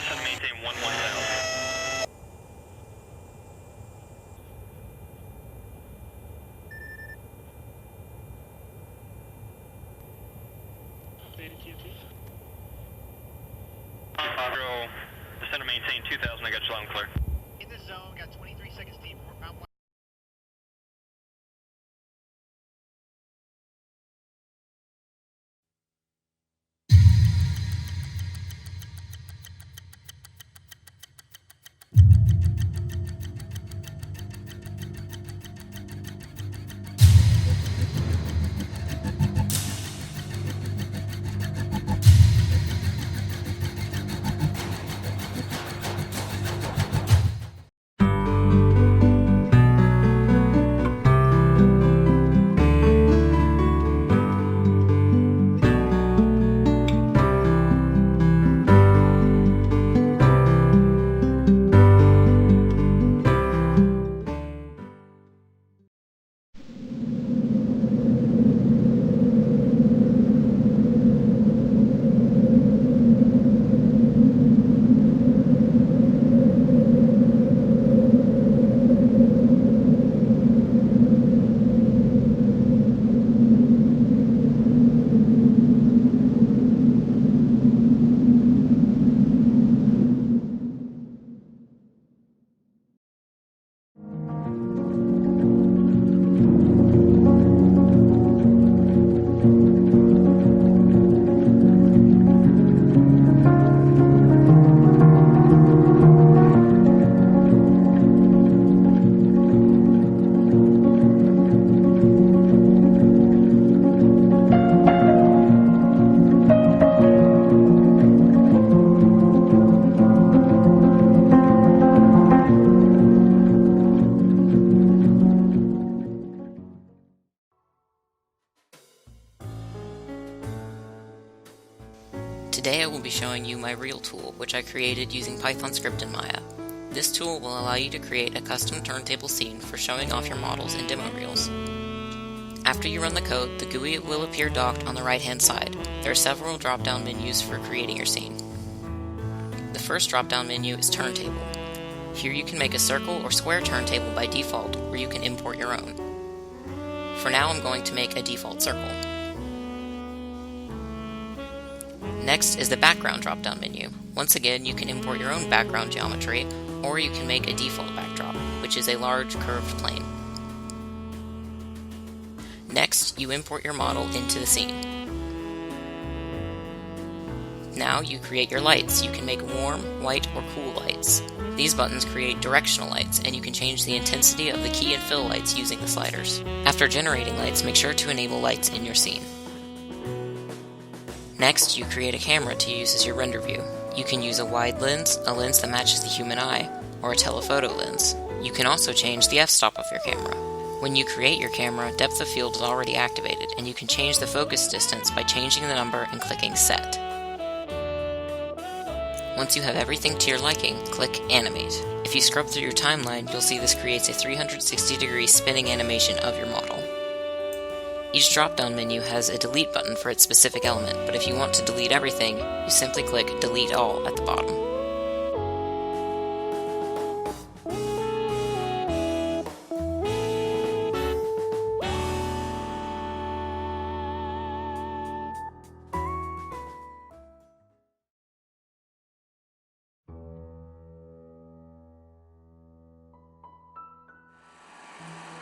descend and maintain 11000. Updated TFT. Zero, descend and maintain 2000, I got you loud and clear. In this zone, got 23 seconds deep. Today I will be showing you my Reel tool, which I created using Python script in Maya. This tool will allow you to create a custom turntable scene for showing off your models in demo reels. After you run the code, the GUI will appear docked on the right-hand side. There are several drop-down menus for creating your scene. The first drop-down menu is Turntable. Here you can make a circle or square turntable by default, or you can import your own. For now I'm going to make a default circle. Next is the background drop-down menu. Once again, you can import your own background geometry, or you can make a default backdrop, which is a large curved plane. Next, you import your model into the scene. Now you create your lights. You can make warm, white, or cool lights. These buttons create directional lights, and you can change the intensity of the key and fill lights using the sliders. After generating lights, make sure to enable lights in your scene. Next, you create a camera to use as your render view. You can use a wide lens, a lens that matches the human eye, or a telephoto lens. You can also change the f-stop of your camera. When you create your camera, depth of field is already activated, and you can change the focus distance by changing the number and clicking Set. Once you have everything to your liking, click Animate. If you scrub through your timeline, you'll see this creates a 360-degree spinning animation of your model. Each drop-down menu has a delete button for its specific element, but if you want to delete everything, you simply click Delete All at the bottom.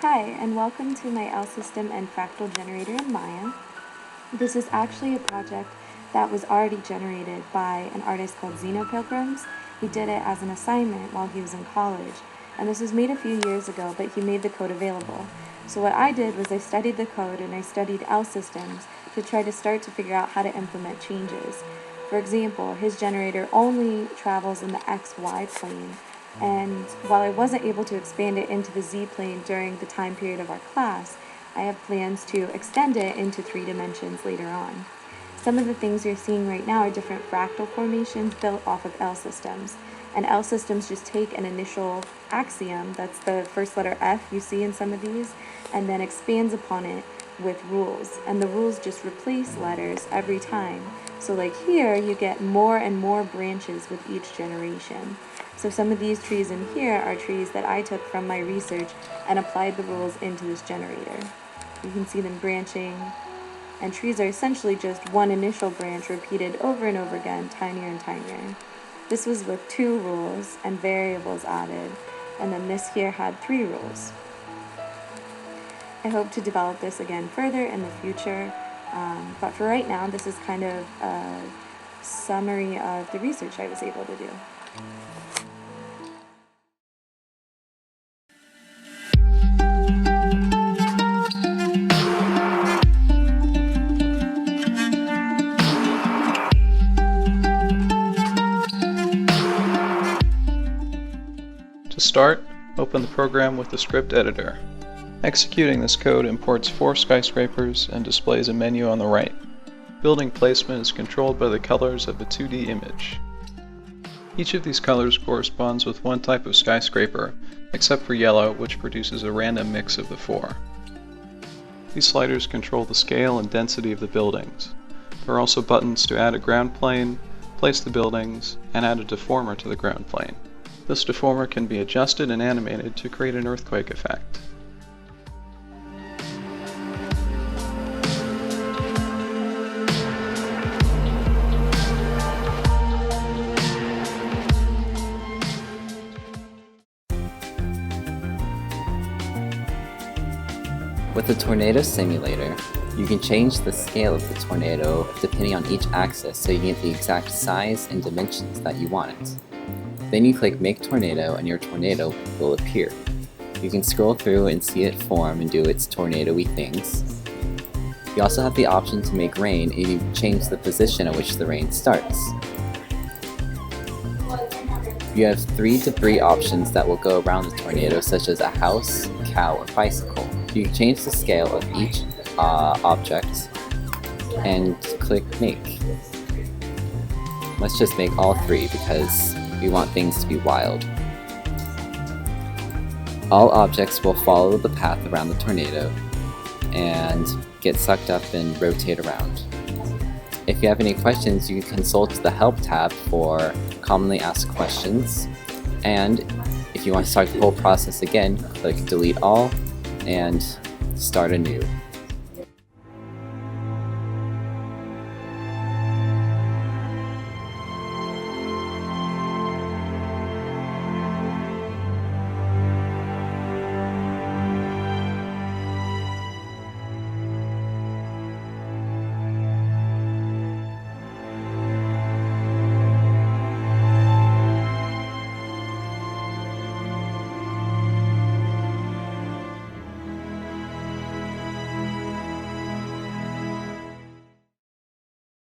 Hi, and welcome to my L system and fractal generator in Maya. This is actually a project that was already generated by an artist called Zeno Pilgrims. He did it as an assignment while he was in college, and this was made a few years ago, but he made the code available. So what I did was I studied the code and I studied L systems to try to start to figure out how to implement changes. For example, his generator only travels in the XY plane, and while I wasn't able to expand it into the Z-plane during the time period of our class, I have plans to extend it into 3 dimensions later on. Some of the things you're seeing right now are different fractal formations built off of L systems. And L systems just take an initial axiom, that's the first letter F you see in some of these, and then expands upon it with rules, and the rules just replace letters every time. So like here, you get more and more branches with each generation. So some of these trees in here are trees that I took from my research and applied the rules into this generator. You can see them branching, and trees are essentially just one initial branch repeated over and over again, tinier and tinier. This was with 2 rules and variables added, and then this here had 3 rules. I hope to develop this again further in the future, but for right now, this is kind of a summary of the research I was able to do. To start, open the program with the script editor. Executing this code imports 4 skyscrapers and displays a menu on the right. Building placement is controlled by the colors of a 2D image. Each of these colors corresponds with one type of skyscraper, except for yellow, which produces a random mix of the 4. These sliders control the scale and density of the buildings. There are also buttons to add a ground plane, place the buildings, and add a deformer to the ground plane. This deformer can be adjusted and animated to create an earthquake effect. With the tornado simulator, you can change the scale of the tornado depending on each axis so you can get the exact size and dimensions that you want it. Then you click Make Tornado and your tornado will appear. You can scroll through and see it form and do its tornado-y things. You also have the option to make rain and you change the position at which the rain starts. You have 3 debris options that will go around the tornado, such as a house, cow, or bicycle. You can change the scale of each object and click Make. Let's just make all 3 because we want things to be wild. All objects will follow the path around the tornado and get sucked up and rotate around. If you have any questions, you can consult the Help tab for commonly asked questions, and if you want to start the whole process again, click Delete All and start anew.